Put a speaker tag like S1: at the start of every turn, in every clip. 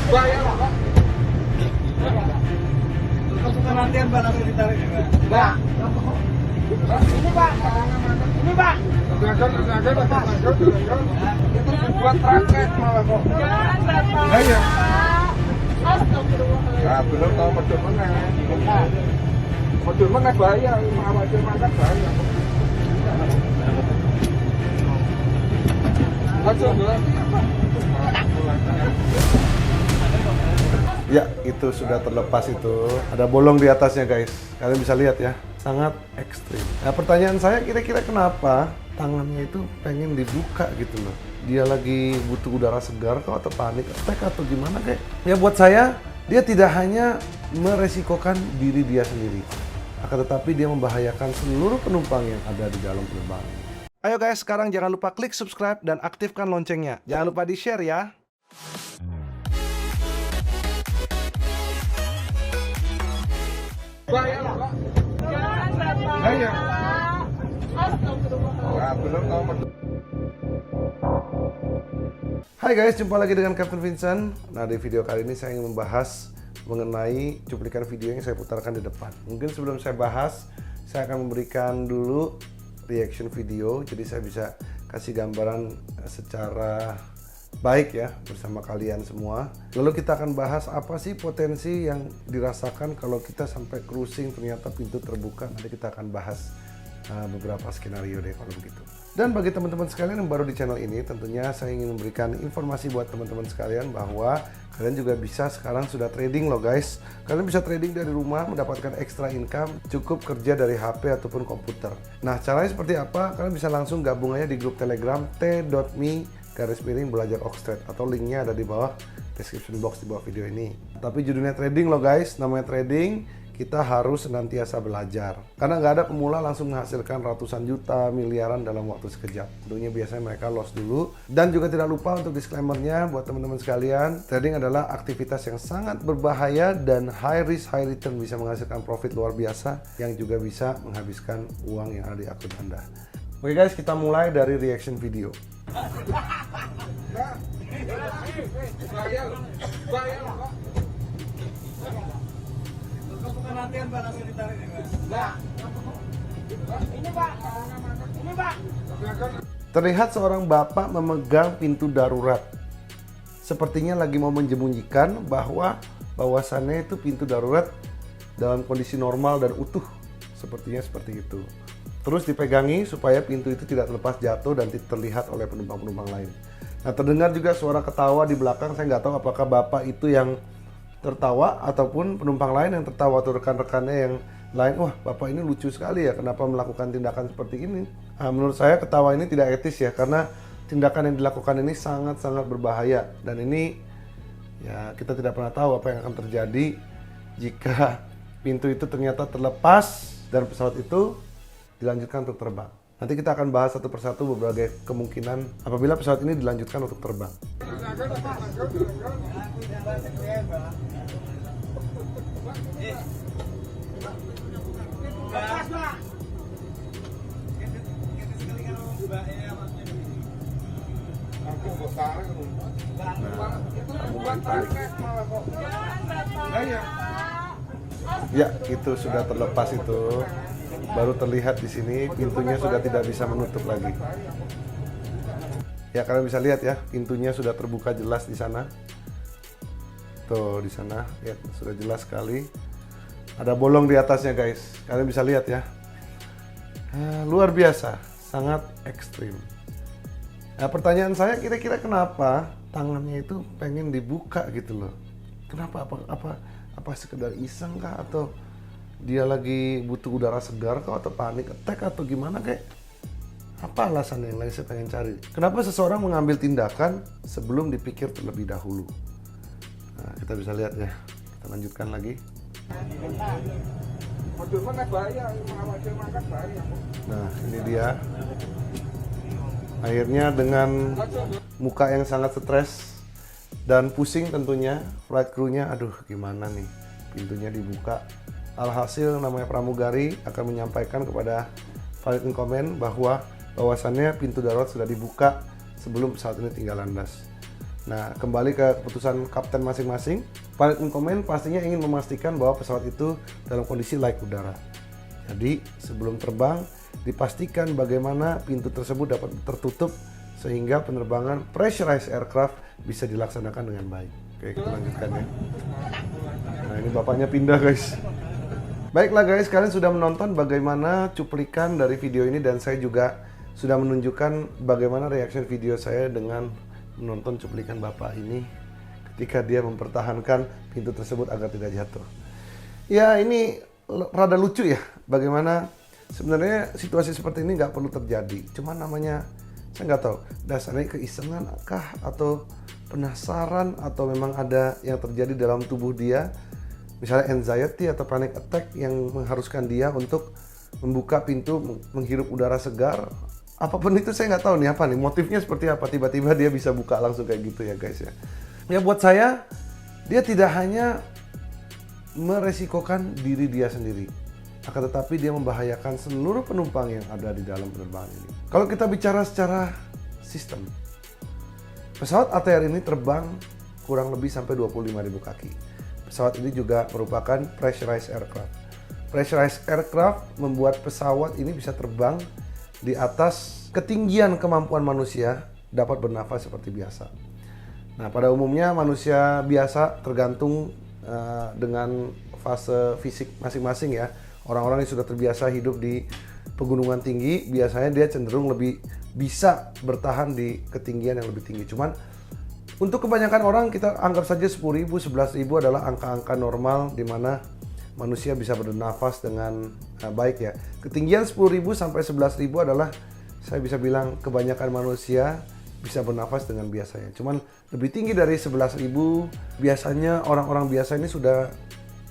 S1: Bayar, Pak. Untuk latihan Pak langsung ditarik ya, Pak. Ini Pak. Ini Pak. Buat raket malah kok.
S2: Jangan Bapak.
S1: Iya.
S2: Astagfirullah.
S1: Nah, belum tahu medun meneh. Medun meneh bahaya, awake makan bahaya. Aja, Mbak.
S3: Ya, itu sudah terlepas itu. Ada bolong di atasnya guys. Kalian bisa lihat ya, sangat ekstrim. Nah, pertanyaan saya kira-kira kenapa tangannya itu pengen dibuka gitu loh. Dia lagi butuh udara segar kok atau panik attack atau gimana kayak. Ya buat saya, dia tidak hanya meresikokan diri dia sendiri, akan tetapi dia membahayakan seluruh penumpang yang ada di dalam penerbangan. Ayo guys, sekarang jangan lupa klik subscribe dan aktifkan loncengnya. Jangan lupa di-share ya.
S1: Bayar, Pak.
S2: Jangan Bapak.
S1: Iya.
S2: Astagfirullah.
S1: Nah, belum tahu medun.
S3: Hai guys, jumpa lagi dengan Captain Vincent. Nah, di video kali ini saya ingin membahas mengenai cuplikan video yang saya putarkan di depan. Mungkin sebelum saya bahas, saya akan memberikan dulu reaction video, jadi saya bisa kasih gambaran secara baik ya bersama kalian semua. Lalu kita akan bahas apa sih potensi yang dirasakan kalau kita sampai cruising ternyata pintu terbuka. Nanti kita akan bahas beberapa skenario deh kalau begitu. Dan bagi teman-teman sekalian yang baru di channel ini, tentunya saya ingin memberikan informasi buat teman-teman sekalian bahwa kalian juga bisa sekarang sudah trading loh guys. Kalian bisa trading dari rumah, mendapatkan extra income, cukup kerja dari HP ataupun komputer. Nah, caranya seperti apa? Kalian bisa langsung gabung aja di grup Telegram t.me/belajar Oxtrade, atau linknya ada di bawah description box di bawah video ini. Tapi judulnya trading loh guys, namanya trading. Kita harus senantiasa belajar, karena nggak ada pemula langsung menghasilkan ratusan juta, miliaran dalam waktu sekejap. Tentunya biasanya mereka loss dulu. Dan juga tidak lupa untuk disclaimer-nya buat teman-teman sekalian, trading adalah aktivitas yang sangat berbahaya dan high risk high return, bisa menghasilkan profit luar biasa yang juga bisa menghabiskan uang yang ada di akun Anda. Oke guys, kita mulai dari reaction video.
S1: Bayar, Pak.
S4: Untuk latihan Pak langsung ditarik ya, Pak.
S1: Ini Pak. Ini Pak.
S3: Terlihat seorang bapak memegang pintu darurat. Sepertinya lagi mau menjemunyikan bahwasannya itu pintu darurat dalam kondisi normal dan utuh. Sepertinya seperti itu. Terus dipegangi supaya pintu itu tidak terlepas jatuh dan terlihat oleh penumpang-penumpang lain. Nah, terdengar juga suara ketawa di belakang. Saya nggak tahu apakah bapak itu yang tertawa ataupun penumpang lain yang tertawa atau rekan-rekannya yang lain. Wah, bapak ini lucu sekali ya, kenapa melakukan tindakan seperti ini. Nah, menurut saya ketawa ini tidak etis ya, karena tindakan yang dilakukan ini sangat-sangat berbahaya. Dan ini ya, kita tidak pernah tahu apa yang akan terjadi jika pintu itu ternyata terlepas dan pesawat itu dilanjutkan untuk terbang. Nanti kita akan bahas satu persatu berbagai kemungkinan apabila pesawat ini dilanjutkan untuk terbang.
S1: Aku kok tarik. Buat raket malah kok.
S2: Jangan Bapak.
S1: Iya.
S3: Ya, itu sudah terlepas itu. Baru terlihat di sini pintunya sudah tidak bisa menutup lagi. Ya, kalian bisa lihat ya, pintunya sudah terbuka jelas di sana. Tuh, di sana ya, sudah jelas sekali. Ada bolong di atasnya guys. Kalian bisa lihat ya. Luar biasa, sangat ekstrim. Nah, pertanyaan saya kira-kira kenapa tangannya itu pengen dibuka gitu loh. Kenapa? Apa sekedar iseng kah, atau dia lagi butuh udara segar kah, atau panik attack atau gimana kayak? Apa alasannya yang lain saya pengen cari. Kenapa seseorang mengambil tindakan sebelum dipikir terlebih dahulu? Nah, kita bisa lihat ya. Kita lanjutkan lagi.
S1: Medun meneh bahaya, awake makan bahaya.
S3: Nah, ini dia. Akhirnya dengan muka yang sangat stres dan pusing tentunya, flight crew-nya, aduh gimana nih, pintunya dibuka. Alhasil namanya pramugari akan menyampaikan kepada pilot in command bahwasannya pintu darurat sudah dibuka sebelum pesawat ini tinggal landas. Nah, kembali ke keputusan kapten masing-masing. Pilot in command pastinya ingin memastikan bahwa pesawat itu dalam kondisi layak udara. Jadi, sebelum terbang, dipastikan bagaimana pintu tersebut dapat tertutup sehingga penerbangan pressurized aircraft bisa dilaksanakan dengan baik. Oke, kita lanjutkan ya. Nah, ini bapaknya pindah, guys. Baiklah guys, kalian sudah menonton bagaimana cuplikan dari video ini dan saya juga sudah menunjukkan bagaimana reaction video saya dengan menonton cuplikan bapak ini ketika dia mempertahankan pintu tersebut agar tidak jatuh. Ya, ini rada lucu ya, bagaimana sebenarnya situasi seperti ini nggak perlu terjadi. Cuman namanya, saya nggak tahu, dasarnya keisengan kah atau penasaran atau memang ada yang terjadi dalam tubuh dia, misalnya anxiety atau panic attack yang mengharuskan dia untuk membuka pintu, menghirup udara segar. Apapun itu saya nggak tahu nih apa nih, motifnya seperti apa, tiba-tiba dia bisa buka langsung kayak gitu ya guys ya. Ya buat saya, dia tidak hanya meresikokan diri dia sendiri, akan tetapi dia membahayakan seluruh penumpang yang ada di dalam penerbangan ini. Kalau kita bicara secara sistem, pesawat ATR ini terbang kurang lebih sampai 25.000 kaki. Pesawat ini juga merupakan pressurized aircraft. Pressurized aircraft membuat pesawat ini bisa terbang di atas ketinggian kemampuan manusia dapat bernafas seperti biasa. Nah, pada umumnya manusia biasa tergantung dengan fase fisik masing-masing ya. Orang-orang yang sudah terbiasa hidup di pegunungan tinggi, biasanya dia cenderung lebih bisa bertahan di ketinggian yang lebih tinggi. Cuman untuk kebanyakan orang kita anggap saja 10.000, 11.000 adalah angka-angka normal di mana manusia bisa bernafas dengan baik ya. Ketinggian 10.000 sampai 11.000 adalah saya bisa bilang kebanyakan manusia bisa bernafas dengan biasanya. Cuman lebih tinggi dari 11.000 biasanya orang-orang biasa ini sudah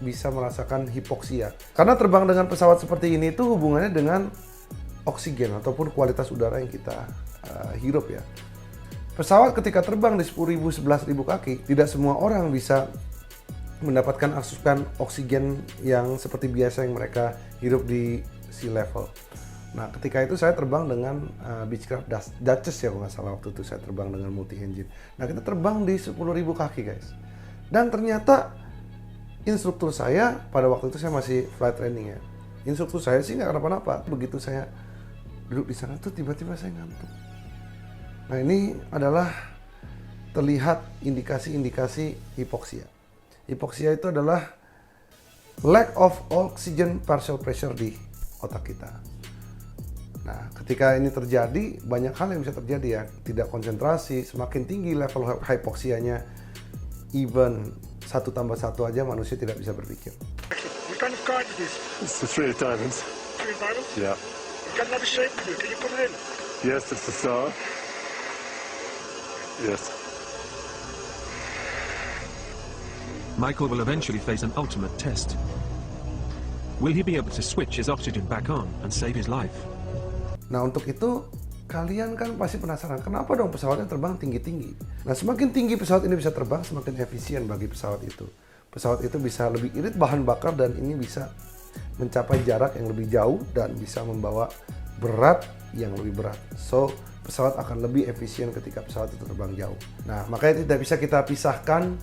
S3: bisa merasakan hipoksia. Karena terbang dengan pesawat seperti ini itu hubungannya dengan oksigen ataupun kualitas udara yang kita hirup ya. Pesawat ketika terbang di 10.000, 11.000 kaki, tidak semua orang bisa mendapatkan asupan oksigen yang seperti biasa yang mereka hirup di sea level. Nah, ketika itu saya terbang dengan Beechcraft Duchess ya, kalau nggak salah waktu itu saya terbang dengan multi engine. Nah, kita terbang di 10.000 kaki guys. Dan ternyata instruktur saya, pada waktu itu saya masih flight training ya. Instruktur saya sih nggak kenapa-napa. Begitu saya duduk di sana tuh tiba-tiba saya ngantuk. Nah, ini adalah terlihat indikasi-indikasi hipoksia. Hipoksia itu adalah lack of oxygen partial pressure di otak kita. Nah, ketika ini terjadi, banyak hal yang bisa terjadi ya. Tidak konsentrasi, semakin tinggi level hipoksianya, even 1+1 aja manusia tidak bisa berpikir.
S5: What kind of card is this?
S6: It's the Three of Diamonds.
S5: Three diamonds?
S6: Yeah.
S5: It's got another shape to it. Can you put it in?
S6: Yes, it's the star. Yes.
S7: Michael will eventually face an ultimate test. Will he be able to switch his oxygen back on and save his life?
S3: Nah, untuk itu kalian kan pasti penasaran, kenapa dong pesawatnya terbang tinggi-tinggi? Nah, semakin tinggi pesawat ini bisa terbang, semakin efisien bagi pesawat itu. Pesawat itu bisa lebih irit bahan bakar dan ini bisa mencapai jarak yang lebih jauh dan bisa membawa berat yang lebih berat. So, pesawat akan lebih efisien ketika pesawat itu terbang jauh. Nah, makanya tidak bisa kita pisahkan,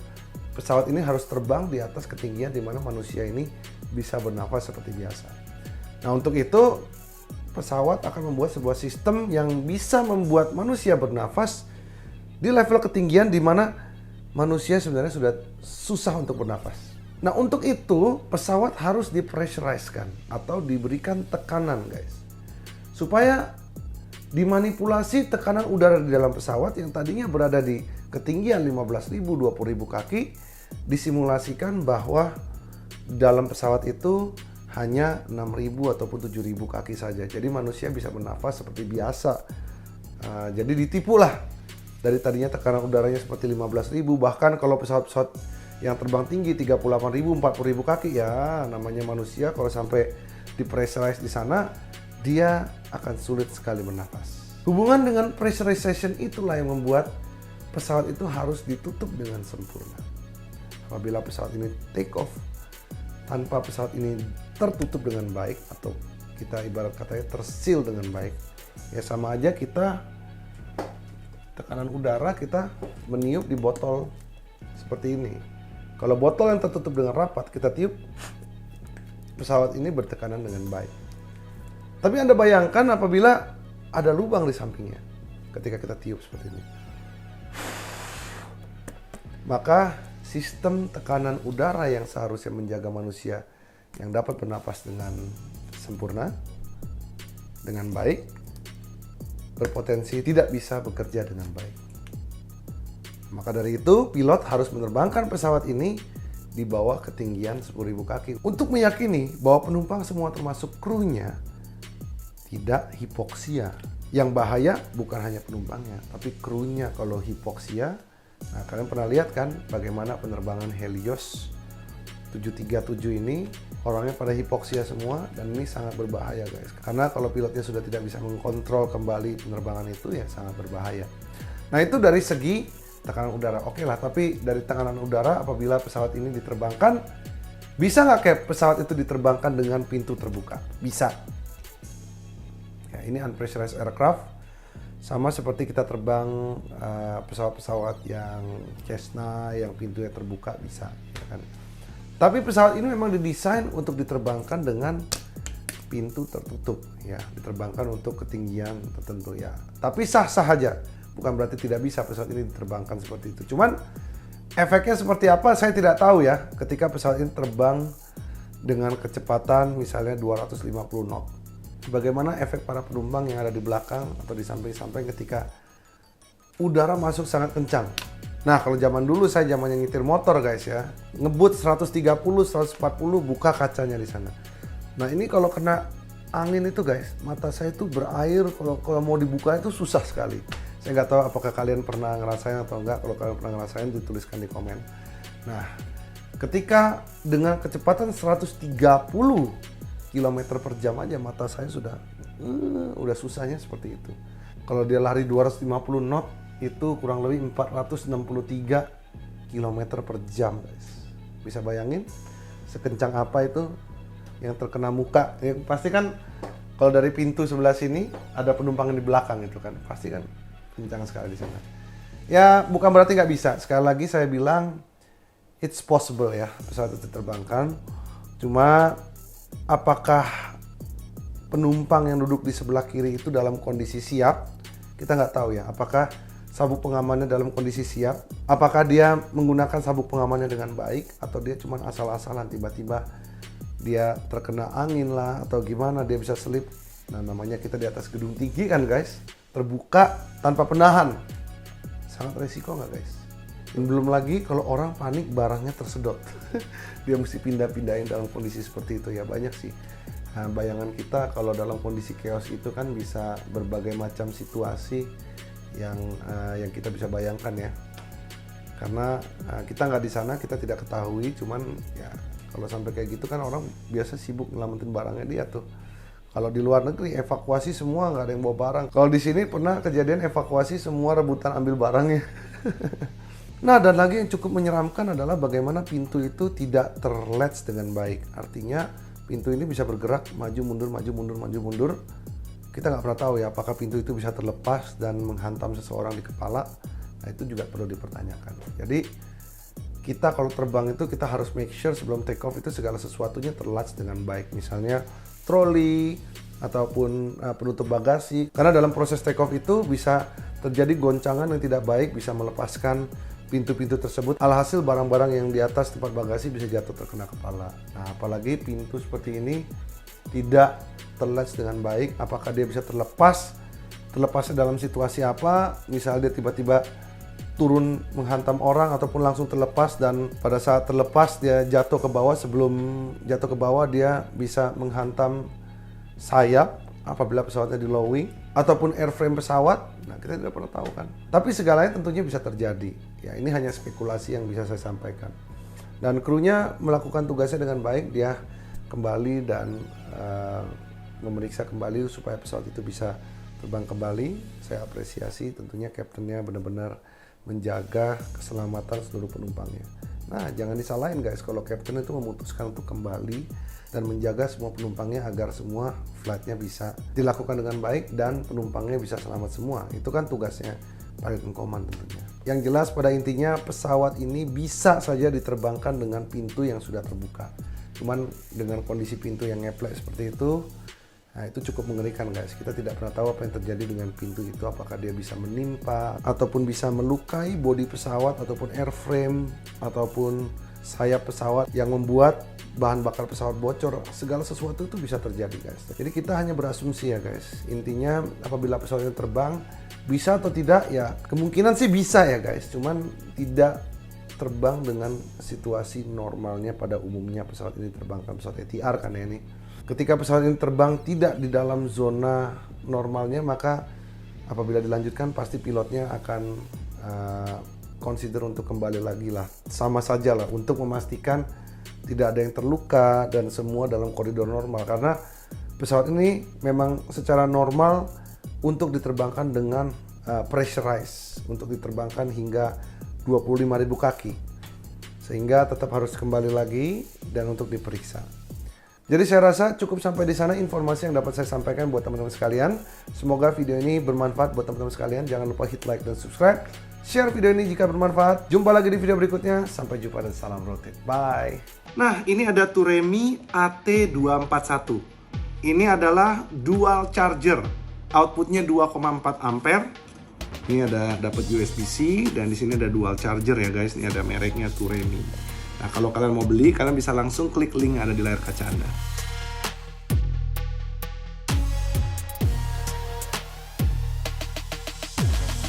S3: pesawat ini harus terbang di atas ketinggian di mana manusia ini bisa bernafas seperti biasa. Nah, untuk itu pesawat akan membuat sebuah sistem yang bisa membuat manusia bernafas di level ketinggian di mana manusia sebenarnya sudah susah untuk bernafas. Nah, untuk itu pesawat harus dipressurize-kan atau diberikan tekanan guys. Supaya dimanipulasi tekanan udara di dalam pesawat yang tadinya berada di ketinggian 15.000, 20.000 kaki, disimulasikan bahwa dalam pesawat itu hanya 6.000 ataupun 7.000 kaki saja. Jadi manusia bisa bernafas seperti biasa. Jadi ditipulah. Dari tadinya tekanan udaranya seperti 15.000, bahkan kalau pesawat-pesawat yang terbang tinggi 38.000, 40.000 kaki, ya namanya manusia kalau sampai dipressurize di sana, dia akan sulit sekali bernafas. Hubungan dengan pressurization itulah yang membuat pesawat itu harus ditutup dengan sempurna. Apabila pesawat ini take off tanpa pesawat ini tertutup dengan baik, atau kita ibarat katanya terseal dengan baik, ya sama aja kita tekanan udara kita meniup di botol seperti ini. Kalau botol yang tertutup dengan rapat kita tiup, pesawat ini bertekanan dengan baik. Tapi Anda bayangkan apabila ada lubang di sampingnya ketika kita tiup seperti ini. Maka sistem tekanan udara yang seharusnya menjaga manusia yang dapat bernapas dengan sempurna, dengan baik, berpotensi tidak bisa bekerja dengan baik. Maka dari itu, pilot harus menerbangkan pesawat ini di bawah ketinggian 10.000 kaki untuk meyakini bahwa penumpang semua termasuk krunya tidak hipoksia. Yang bahaya bukan hanya penumpangnya, tapi krunya kalau hipoksia. Nah, kalian pernah lihat kan bagaimana penerbangan Helios 737 ini orangnya pada hipoksia semua, dan ini sangat berbahaya guys. Karena kalau pilotnya sudah tidak bisa mengkontrol kembali penerbangan itu ya sangat berbahaya. Nah, itu dari segi tekanan udara. Oke lah, tapi dari tekanan udara apabila pesawat ini diterbangkan, bisa nggak kayak pesawat itu diterbangkan dengan pintu terbuka? Bisa. Ya, ini unpressurized aircraft. Sama seperti kita terbang pesawat-pesawat yang Cessna yang pintunya terbuka bisa. Ya kan? Tapi pesawat ini memang didesain untuk diterbangkan dengan pintu tertutup. Ya, diterbangkan untuk ketinggian tertentu ya. Tapi sah-sah aja. Bukan berarti tidak bisa pesawat ini diterbangkan seperti itu. Cuman efeknya seperti apa saya tidak tahu ya ketika pesawat ini terbang dengan kecepatan misalnya 250 knot. Bagaimana efek para penumpang yang ada di belakang atau di samping-samping ketika udara masuk sangat kencang. Nah, kalau zaman dulu saya zamannya nyetir motor guys ya, ngebut 130, 140 buka kacanya di sana. Nah, ini kalau kena angin itu guys, mata saya itu berair, kalau mau dibuka itu susah sekali. Saya nggak tahu apakah kalian pernah ngerasain atau enggak. Kalau kalian pernah ngerasain, dituliskan di komen. Nah, ketika dengan kecepatan 130 km per jam aja mata saya udah susahnya seperti itu. Kalau dia lari 250 knot itu kurang lebih 463 km per jam guys. Bisa bayangin sekencang apa itu yang terkena muka. Ya, pasti kan kalau dari pintu sebelah sini ada penumpang yang di belakang itu kan, pasti kan kencang sekali di sana. Ya, bukan berarti nggak bisa. Sekali lagi saya bilang, it's possible ya pesawat itu diterbangkan. Cuma, apakah penumpang yang duduk di sebelah kiri itu dalam kondisi siap? Kita nggak tahu ya. Apakah sabuk pengamannya dalam kondisi siap? Apakah dia menggunakan sabuk pengamannya dengan baik? Atau dia cuma asal-asalan tiba-tiba dia terkena angin lah atau gimana dia bisa selip? Nah, namanya kita di atas gedung tinggi kan guys, terbuka tanpa penahan, sangat resiko nggak guys? Dan belum lagi kalau orang panik barangnya tersedot, dia mesti pindah-pindahin dalam kondisi seperti itu ya, banyak sih. Nah, bayangan kita kalau dalam kondisi chaos itu kan bisa berbagai macam situasi yang kita bisa bayangkan ya. Karena kita nggak di sana, kita tidak ketahui, cuman ya kalau sampai kayak gitu kan orang biasa sibuk nyelamatin barangnya dia tuh. Kalau di luar negeri evakuasi semua nggak ada yang bawa barang. Kalau di sini pernah kejadian evakuasi semua rebutan ambil barangnya. Nah, dan lagi yang cukup menyeramkan adalah bagaimana pintu itu tidak terlatch dengan baik. Artinya pintu ini bisa bergerak maju mundur, maju mundur, maju mundur. Kita nggak pernah tahu ya apakah pintu itu bisa terlepas dan menghantam seseorang di kepala. Nah, itu juga perlu dipertanyakan. Jadi kita kalau terbang itu kita harus make sure sebelum take off itu segala sesuatunya terlatch dengan baik. Misalnya troli ataupun penutup bagasi. Karena dalam proses take off itu bisa terjadi goncangan yang tidak baik, bisa melepaskan pintu-pintu tersebut. Alhasil barang-barang yang di atas tempat bagasi bisa jatuh terkena kepala. Nah, apalagi pintu seperti ini tidak terlatch dengan baik. Apakah dia bisa terlepas? Terlepasnya dalam situasi apa? Misalnya dia tiba-tiba turun menghantam orang ataupun langsung terlepas, dan pada saat terlepas dia jatuh ke bawah. Sebelum jatuh ke bawah dia bisa menghantam sayap apabila pesawatnya di low wing ataupun airframe pesawat. Nah, kita tidak pernah tahu kan. Tapi segalanya tentunya bisa terjadi. Ya, ini hanya spekulasi yang bisa saya sampaikan. Dan krunya melakukan tugasnya dengan baik, dia kembali dan memeriksa kembali supaya pesawat itu bisa terbang kembali. Saya apresiasi tentunya kaptennya benar-benar menjaga keselamatan seluruh penumpangnya. Nah, jangan disalahin guys kalau kapten itu memutuskan untuk kembali dan menjaga semua penumpangnya agar semua flightnya bisa dilakukan dengan baik dan penumpangnya bisa selamat semua. Itu kan tugasnya. pilot and command tentunya. Yang jelas pada intinya pesawat ini bisa saja diterbangkan dengan pintu yang sudah terbuka. Cuman dengan kondisi pintu yang ngeplek seperti itu, nah itu cukup mengerikan guys. Kita tidak pernah tahu apa yang terjadi dengan pintu itu, apakah dia bisa menimpa ataupun bisa melukai bodi pesawat ataupun airframe ataupun sayap pesawat yang membuat bahan bakar pesawat bocor. Segala sesuatu itu bisa terjadi guys. Jadi kita hanya berasumsi ya guys. Intinya apabila pesawat ini terbang, bisa atau tidak ya kemungkinan sih bisa ya guys. Cuman tidak terbang dengan situasi normalnya pada umumnya pesawat ini terbangkan, pesawat ATR kan ya ini. Ketika pesawat ini terbang tidak di dalam zona normalnya, maka apabila dilanjutkan pasti pilotnya akan consider untuk kembali lagi lah. Sama saja lah untuk memastikan tidak ada yang terluka dan semua dalam koridor normal. Karena pesawat ini memang secara normal untuk diterbangkan dengan pressurized, untuk diterbangkan hingga 25.000 kaki. Sehingga tetap harus kembali lagi dan untuk diperiksa. Jadi saya rasa cukup sampai di sana informasi yang dapat saya sampaikan buat teman-teman sekalian. Semoga video ini bermanfaat buat teman-teman sekalian. Jangan lupa hit like dan subscribe. Share video ini jika bermanfaat. Jumpa lagi di video berikutnya. Sampai jumpa dan salam rotate. Bye. Nah, ini ada Turemi AT241. Ini adalah dual charger. Outputnya 2,4 ampere. Ini ada dapat USB-C dan di sini ada dual charger ya guys. Ini ada mereknya Turemi. Nah, kalau kalian mau beli, kalian bisa langsung klik link yang ada di layar kaca Anda.